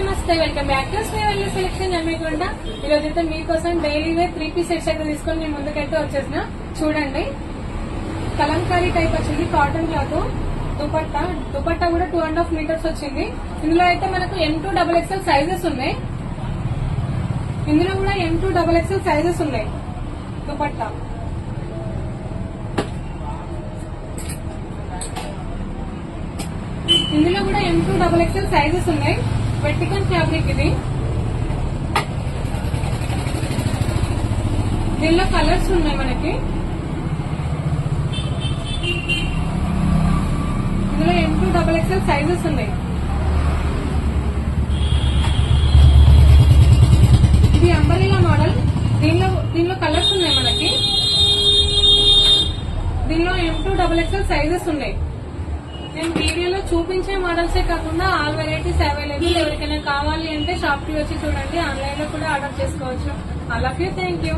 నమస్తే, welcome back to Srivalli selection Jammikunta. ఈ రోజైతే మీకోసం డైలీ వేర్ 3-piece సెట్స్ అయితే తీసుకొని మీ ముందుకైతే వచ్చేసిన. చూడండి, కలంకారీ టైప్ వచ్చింది, కాటన్ క్లాత్. దుపట్టా కూడా 2.5 మీటర్స్ వచ్చింది. ఇందులో అయితే మనకు M2XXL సైజెస్ ఉన్నాయి. ఇందులో కూడా M2XXL సైజెస్ ఉన్నాయి. దుపట్టా ఇందులో కూడా M2XXL సైజెస్ ఉన్నాయి. వెర్టికల్ ఫ్యాబ్రిక్ ఇది. దీనిలో కలర్స్ ఉన్నాయి మనకి. ఇందులో M2XXL సైజెస్ ఉన్నాయి. ఇది అంబరిలా మోడల్. దీనిలో కలర్స్ ఉన్నాయి మనకి. దీనిలో M2XXL సైజెస్ ఉన్నాయి. నేను వీడియోలో చూపించే మోడల్సే కాకుండా ఆల్ వెరైటీస్ అవైలబుల్. ఎవరికైనా కావాలి అంటే షాప్ కి వచ్చి చూడండి. ఆన్లైన్ లో కూడా ఆర్డర్ చేసుకోవచ్చు. I love you, thank you.